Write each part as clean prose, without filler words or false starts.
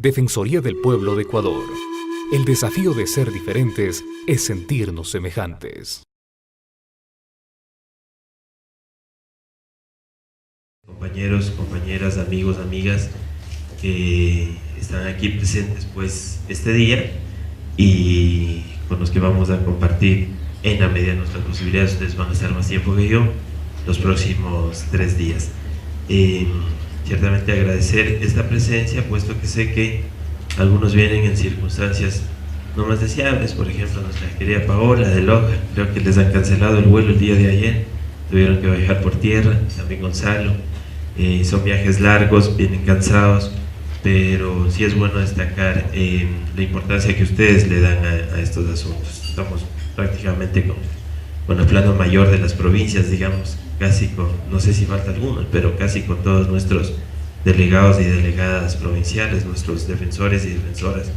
Defensoría del Pueblo de Ecuador. El desafío de ser diferentes es sentirnos semejantes. Compañeros, compañeras, amigos, amigas que están aquí presentes pues este día y con los que vamos a compartir en la medida de nuestras posibilidades. Ustedes van a estar más tiempo que yo los próximos 3 días. Ciertamente agradecer esta presencia, puesto que sé que algunos vienen en circunstancias no más deseables. Por ejemplo, nuestra querida Paola de Loja, creo que les han cancelado el vuelo el día de ayer, tuvieron que viajar por tierra. También Gonzalo, son viajes largos, vienen cansados, pero sí es bueno destacar la importancia que ustedes le dan a estos asuntos. Estamos prácticamente con el plano mayor de las provincias, digamos, casi con, no sé si falta alguno, pero casi con todos nuestros delegados y delegadas provinciales, nuestros defensores y defensoras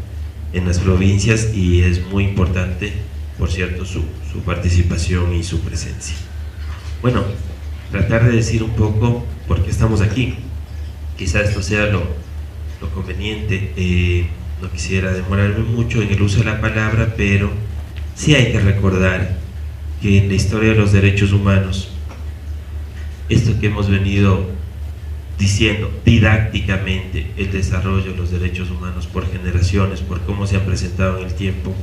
en las provincias, y es muy importante, por cierto, su participación y su presencia. Bueno, tratar de decir un poco por qué estamos aquí. Quizá esto sea lo conveniente. No quisiera demorarme mucho en el uso de la palabra, pero sí hay que recordar que en la historia de los derechos humanos, esto que hemos venido diciendo didácticamente, el desarrollo de los derechos humanos por generaciones, por cómo se han presentado en el tiempo,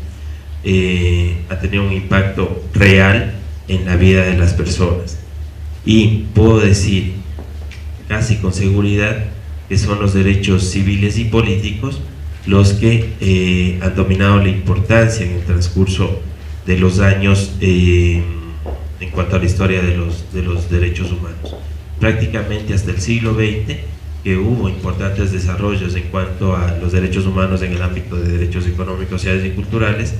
ha tenido un impacto real en la vida de las personas, y puedo decir casi con seguridad que son los derechos civiles y políticos los que han dominado la importancia en el transcurso de los años en cuanto a la historia de los derechos humanos. Prácticamente hasta el siglo XX, que hubo importantes desarrollos en cuanto a los derechos humanos en el ámbito de derechos económicos, sociales y culturales.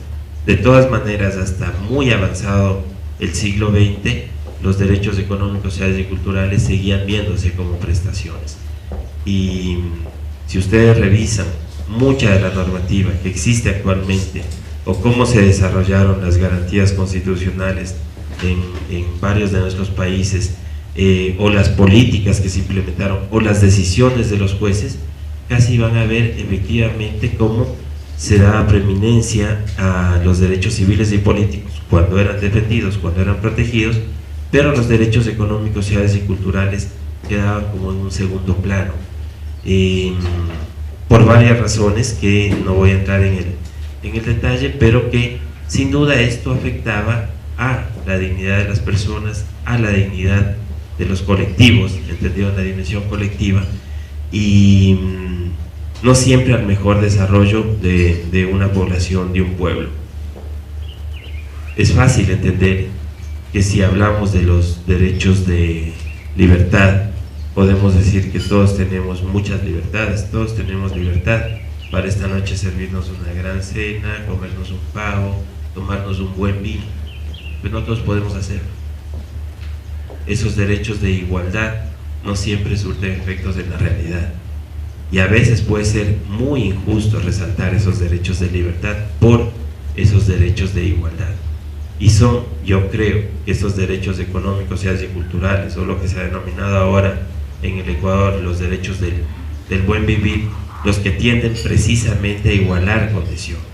De todas maneras, hasta muy avanzado el siglo XX, los derechos económicos, sociales y culturales seguían viéndose como prestaciones. Y si ustedes revisan mucha de la normativa que existe actualmente, o cómo se desarrollaron las garantías constitucionales en varios de nuestros países, o las políticas que se implementaron, o las decisiones de los jueces, casi van a ver efectivamente cómo se daba preeminencia a los derechos civiles y políticos cuando eran defendidos, cuando eran protegidos, pero los derechos económicos, sociales y culturales quedaban como en un segundo plano, por varias razones que no voy a entrar en el detalle, pero que sin duda esto afectaba a la dignidad de las personas, a la dignidad de los colectivos, entendido en la dimensión colectiva, y no siempre al mejor desarrollo de una población, de un pueblo. Es fácil entender que si hablamos de los derechos de libertad, podemos decir que todos tenemos muchas libertades, todos tenemos libertad para esta noche servirnos una gran cena, comernos un pavo, tomarnos un buen vino, pero no todos podemos hacerlo. Esos derechos de igualdad no siempre surten efectos en la realidad, y a veces puede ser muy injusto resaltar esos derechos de libertad por esos derechos de igualdad. Y son, yo creo, esos derechos económicos, sociales y culturales, o lo que se ha denominado ahora en el Ecuador los derechos del buen vivir, los que tienden precisamente a igualar condiciones.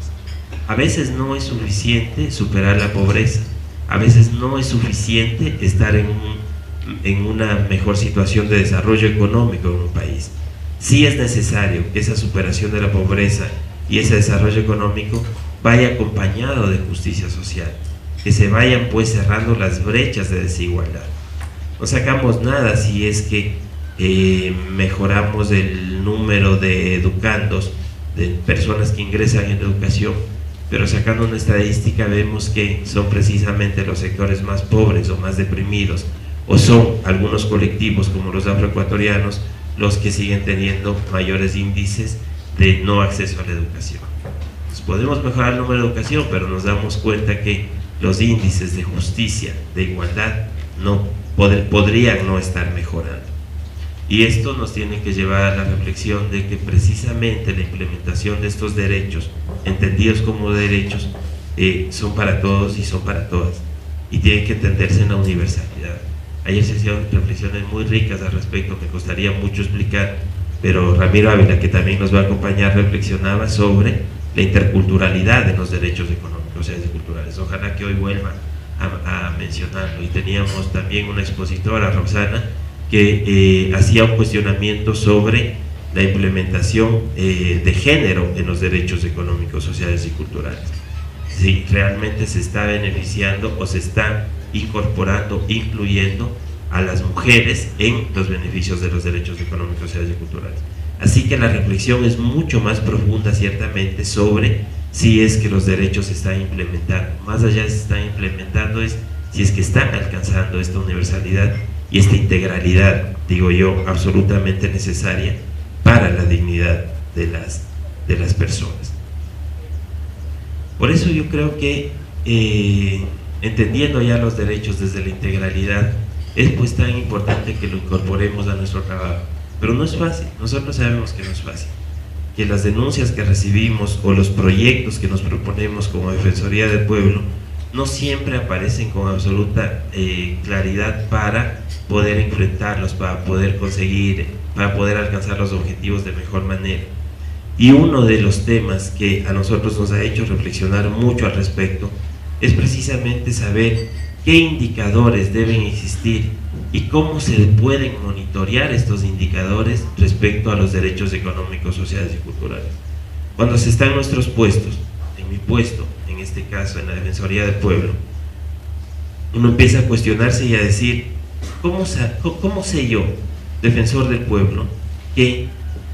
A veces no es suficiente superar la pobreza, a veces no es suficiente estar en una mejor situación de desarrollo económico en un país. Sí es necesario que esa superación de la pobreza y ese desarrollo económico vaya acompañado de justicia social, que se vayan pues cerrando las brechas de desigualdad. No sacamos nada si es que mejoramos el número de educandos, de personas que ingresan en educación, pero sacando una estadística vemos que son precisamente los sectores más pobres o más deprimidos, o son algunos colectivos como los afroecuatorianos los que siguen teniendo mayores índices de no acceso a la educación. Entonces, podemos mejorar el número de educación, pero nos damos cuenta que los índices de justicia, de igualdad, podrían no estar mejorando. Y esto nos tiene que llevar a la reflexión de que precisamente la implementación de estos derechos, entendidos como derechos, son para todos y son para todas, y tienen que entenderse en la universalidad. Ayer se hicieron reflexiones muy ricas al respecto, me costaría mucho explicar, pero Ramiro Ávila, que también nos va a acompañar, reflexionaba sobre la interculturalidad de los derechos económicos, sociales y culturales. Ojalá que hoy vuelva a mencionarlo. Y teníamos también una expositora, Roxana, que hacía un cuestionamiento sobre la implementación de género en los derechos económicos, sociales y culturales. Si realmente se está beneficiando o se está incorporando, incluyendo a las mujeres en los beneficios de los derechos económicos, sociales y culturales. Así que la reflexión es mucho más profunda, ciertamente, sobre si es que los derechos se están implementando. Más allá de si se están implementando, es si es que están alcanzando esta universalidad y esta integralidad, digo yo, absolutamente necesaria para la dignidad de las personas. Por eso yo creo que entendiendo ya los derechos desde la integralidad, es pues tan importante que lo incorporemos a nuestro trabajo. Pero no es fácil, nosotros sabemos que no es fácil, que las denuncias que recibimos o los proyectos que nos proponemos como Defensoría del Pueblo no siempre aparecen con absoluta claridad para poder enfrentarlos, para poder conseguir, para poder alcanzar los objetivos de mejor manera. Y uno de los temas que a nosotros nos ha hecho reflexionar mucho al respecto es precisamente saber qué indicadores deben existir y cómo se pueden monitorear estos indicadores respecto a los derechos económicos, sociales y culturales. Cuando se está en nuestros puestos, en mi puesto, en este caso en la Defensoría del Pueblo, uno empieza a cuestionarse y a decir, ¿cómo sé yo, defensor del pueblo, que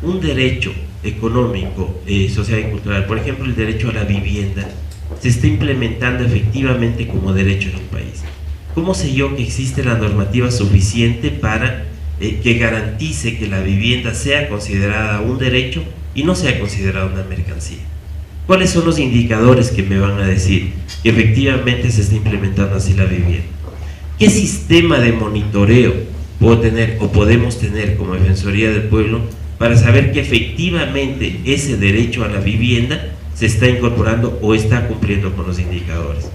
un derecho económico, social y cultural, por ejemplo el derecho a la vivienda, se está implementando efectivamente como derecho en un país? ¿Cómo sé yo que existe la normativa suficiente para que garantice que la vivienda sea considerada un derecho y no sea considerada una mercancía? ¿Cuáles son los indicadores que me van a decir que efectivamente se está implementando así la vivienda? ¿Qué sistema de monitoreo puedo tener o podemos tener como Defensoría del Pueblo para saber que efectivamente ese derecho a la vivienda se está incorporando o está cumpliendo con los indicadores?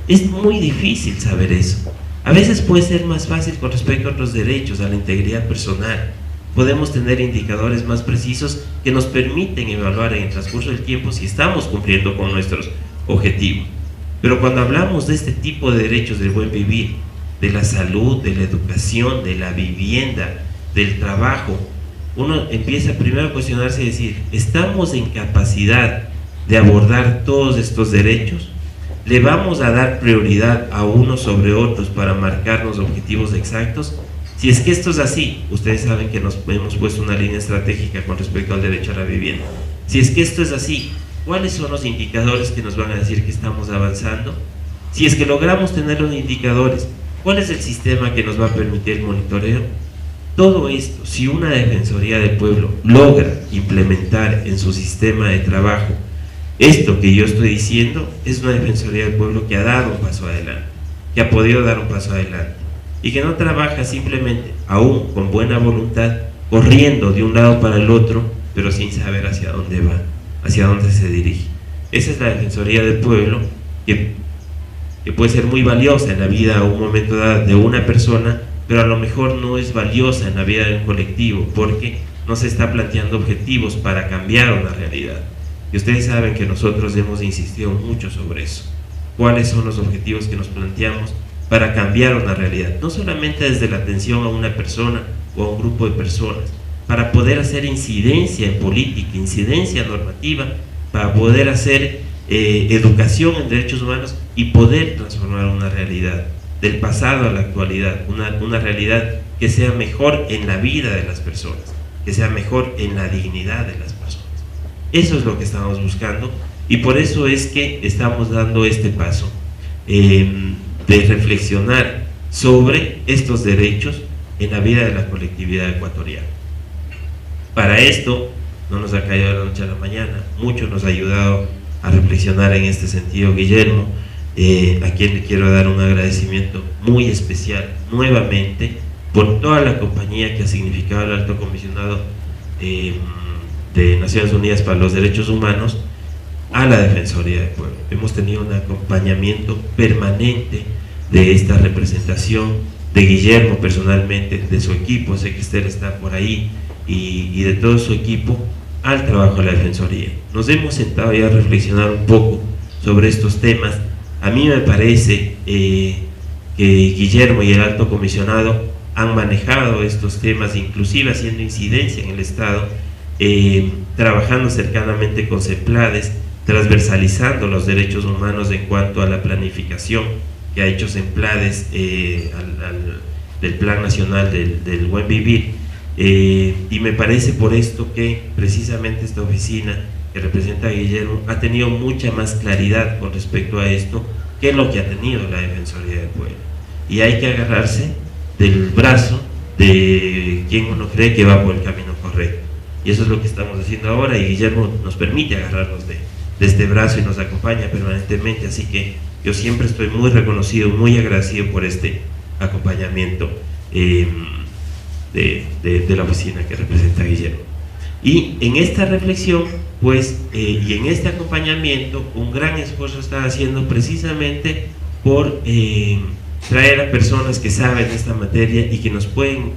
Es muy difícil saber eso. A veces puede ser más fácil con respecto a otros derechos, a la integridad personal. Podemos tener indicadores más precisos que nos permiten evaluar en el transcurso del tiempo si estamos cumpliendo con nuestros objetivos. Pero cuando hablamos de este tipo de derechos del buen vivir, de la salud, de la educación, de la vivienda, del trabajo, uno empieza primero a cuestionarse y decir, ¿estamos en capacidad de abordar todos estos derechos? ¿Le vamos a dar prioridad a unos sobre otros para marcarnos objetivos exactos? Si es que esto es así, ustedes saben que nos hemos puesto una línea estratégica con respecto al derecho a la vivienda. Si es que esto es así, ¿cuáles son los indicadores que nos van a decir que estamos avanzando? Si es que logramos tener los indicadores, ¿cuál es el sistema que nos va a permitir el monitoreo? Todo esto, si una Defensoría del Pueblo logra implementar en su sistema de trabajo esto que yo estoy diciendo, es una Defensoría del Pueblo que ha dado un paso adelante, que ha podido dar un paso adelante y que no trabaja simplemente, aún con buena voluntad, corriendo de un lado para el otro, pero sin saber hacia dónde va, hacia dónde se dirige. Esa es la Defensoría del Pueblo que puede ser muy valiosa en la vida a un momento dado de una persona, pero a lo mejor no es valiosa en la vida de un colectivo porque no se está planteando objetivos para cambiar una realidad. Y ustedes saben que nosotros hemos insistido mucho sobre eso. ¿Cuáles son los objetivos que nos planteamos para cambiar una realidad? No solamente desde la atención a una persona o a un grupo de personas, para poder hacer incidencia en política, incidencia normativa, para poder hacer educación en derechos humanos y poder transformar una realidad del pasado a la actualidad, una realidad que sea mejor en la vida de las personas, que sea mejor en la dignidad de las personas. Eso es lo que estamos buscando y por eso es que estamos dando este paso de reflexionar sobre estos derechos en la vida de la colectividad ecuatoriana. Para esto no nos ha caído de la noche a la mañana, mucho nos ha ayudado a reflexionar en este sentido Guillermo, a quien le quiero dar un agradecimiento muy especial nuevamente por toda la compañía que ha significado el Alto Comisionado de Naciones Unidas para los Derechos Humanos a la Defensoría del Pueblo. Hemos tenido un acompañamiento permanente de esta representación, de Guillermo personalmente, de su equipo, sé que Esther está por ahí, y de todo su equipo al trabajo de la Defensoría. Nos hemos sentado ya a reflexionar un poco sobre estos temas. A mí me parece que Guillermo y el Alto Comisionado han manejado estos temas, inclusive haciendo incidencia en el Estado, trabajando cercanamente con CEPLADES, transversalizando los derechos humanos en cuanto a la planificación que ha hecho CEPLADES del Plan Nacional del Buen Vivir, y me parece por esto que precisamente esta oficina que representa a Guillermo ha tenido mucha más claridad con respecto a esto que lo que ha tenido la Defensoría del Pueblo, y hay que agarrarse del brazo de quien uno cree que va por el camino correcto, y eso es lo que estamos haciendo ahora, y Guillermo nos permite agarrarnos de este brazo y nos acompaña permanentemente, así que yo siempre estoy muy reconocido, muy agradecido por este acompañamiento de la oficina que representa a Guillermo. Y en esta reflexión, pues, y en este acompañamiento, un gran esfuerzo está haciendo precisamente por traer a personas que saben de esta materia y que nos pueden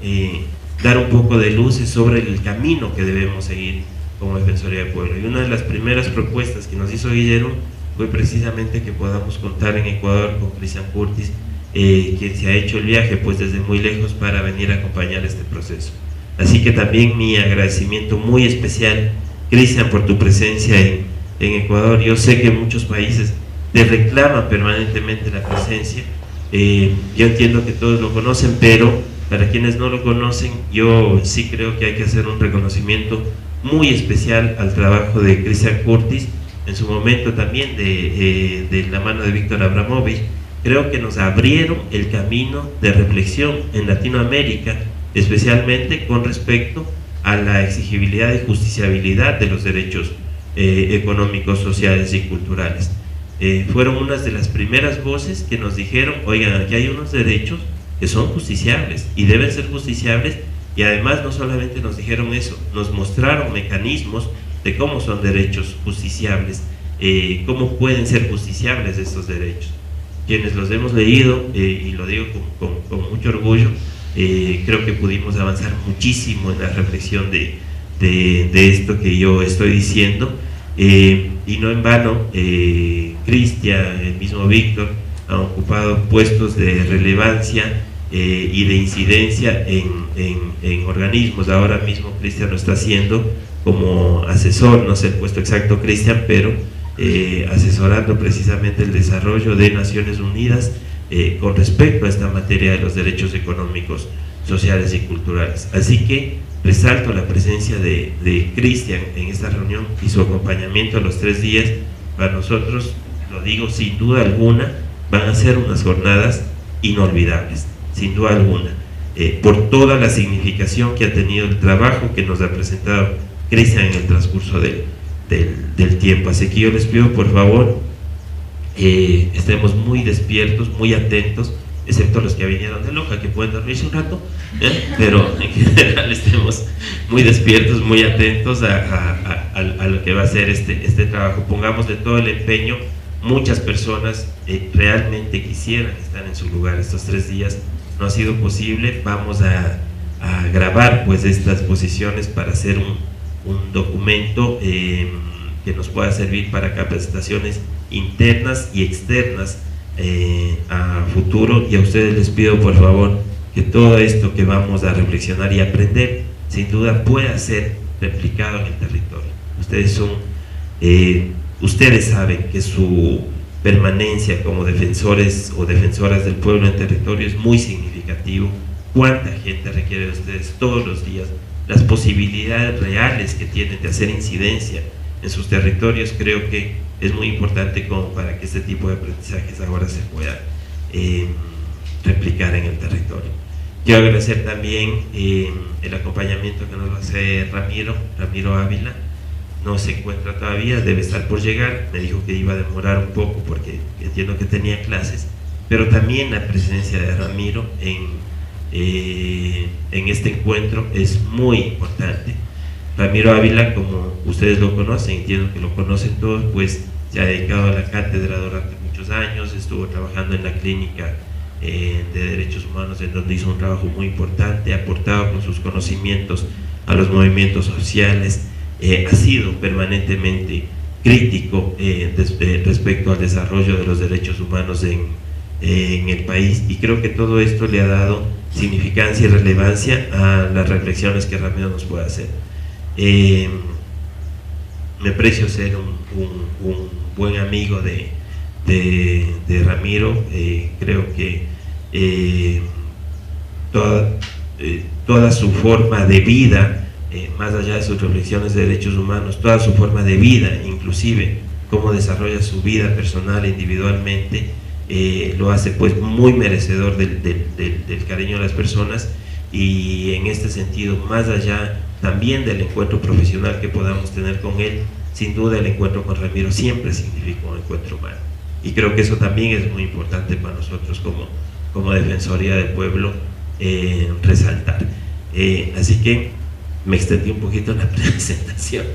dar un poco de luces sobre el camino que debemos seguir como Defensoría del Pueblo. Y una de las primeras propuestas que nos hizo Guillermo fue precisamente que podamos contar en Ecuador con Cristian Curtis, quien se ha hecho el viaje pues desde muy lejos para venir a acompañar este proceso. Así que también mi agradecimiento muy especial, Cristian, por tu presencia en Ecuador. Yo sé que muchos países te reclaman permanentemente la presencia. Yo entiendo que todos lo conocen, pero para quienes no lo conocen, yo sí creo que hay que hacer un reconocimiento muy especial al trabajo de Cristian Curtis, en su momento también de la mano de Víctor Abramovich. Creo que nos abrieron el camino de reflexión en Latinoamérica, especialmente con respecto a la exigibilidad y justiciabilidad de los derechos económicos, sociales y culturales. Fueron unas de las primeras voces que nos dijeron, oigan, aquí hay unos derechos que son justiciables y deben ser justiciables, y además no solamente nos dijeron eso, nos mostraron mecanismos de cómo son derechos justiciables, cómo pueden ser justiciables estos derechos. Quienes los hemos leído, y lo digo con mucho orgullo, creo que pudimos avanzar muchísimo en la reflexión de esto que yo estoy diciendo, y no en vano Cristian, el mismo Víctor, han ocupado puestos de relevancia y de incidencia en organismos. Ahora mismo Cristian lo está haciendo como asesor, no sé el puesto exacto Cristian, pero asesorando precisamente el desarrollo de Naciones Unidas con respecto a esta materia de los derechos económicos, sociales y culturales. Así que resalto la presencia de Cristian en esta reunión y su acompañamiento a los 3 días. Para nosotros, lo digo sin duda alguna, van a ser unas jornadas inolvidables, sin duda alguna, por toda la significación que ha tenido el trabajo que nos ha presentado Cristian en el transcurso del tiempo. Así que yo les pido, por favor, estemos muy despiertos, muy atentos, excepto los que vinieron de Loja, que pueden dormirse un rato, pero en general estemos muy despiertos, muy atentos a lo que va a ser este trabajo. Pongámosle todo el empeño. Muchas personas realmente quisieran estar en su lugar estos 3 días, no ha sido posible. Vamos a grabar pues estas posiciones para hacer un documento que nos pueda servir para capacitaciones internas y externas a futuro, y a ustedes les pido por favor que todo esto que vamos a reflexionar y aprender sin duda pueda ser replicado en el territorio. Ustedes saben que su permanencia como defensores o defensoras del pueblo en territorio es muy significativo. Cuánta gente requiere de ustedes todos los días, las posibilidades reales que tienen de hacer incidencia en sus territorios. Creo que es muy importante como para que este tipo de aprendizajes ahora se pueda replicar en el territorio. Quiero agradecer también el acompañamiento que nos va a hacer Ramiro Ávila. No se encuentra todavía, debe estar por llegar. Me dijo que iba a demorar un poco porque entiendo que tenía clases, pero también la presencia de Ramiro en este encuentro es muy importante. Ramiro Ávila, como ustedes lo conocen, entiendo que lo conocen todos, pues se ha dedicado a la cátedra durante muchos años, estuvo trabajando en la clínica de derechos humanos, en donde hizo un trabajo muy importante, ha aportado con sus conocimientos a los movimientos sociales, ha sido permanentemente crítico respecto al desarrollo de los derechos humanos en el país, y creo que todo esto le ha dado significancia y relevancia a las reflexiones que Ramiro nos puede hacer. Me aprecio ser un buen amigo de Ramiro. Creo que toda su forma de vida, más allá de sus reflexiones de derechos humanos, toda su forma de vida, inclusive cómo desarrolla su vida personal individualmente, lo hace pues muy merecedor del cariño de las personas, y en este sentido, más allá también del encuentro profesional que podamos tener con él, sin duda el encuentro con Ramiro siempre significa un encuentro humano, y creo que eso también es muy importante para nosotros como Defensoría del Pueblo resaltar. Así que me extendí un poquito en la presentación,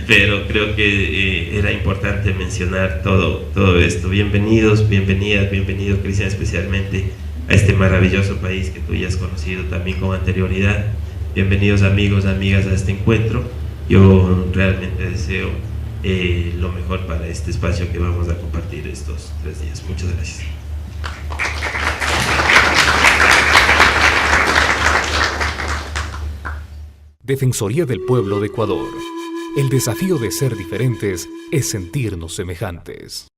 pero creo que era importante mencionar todo esto. Bienvenidos, bienvenidas, bienvenido Cristian, especialmente a este maravilloso país que tú ya has conocido también con anterioridad. Bienvenidos amigos, amigas a este encuentro. Yo realmente deseo lo mejor para este espacio que vamos a compartir estos 3 días. Muchas gracias. Defensoría del Pueblo de Ecuador. El desafío de ser diferentes es sentirnos semejantes.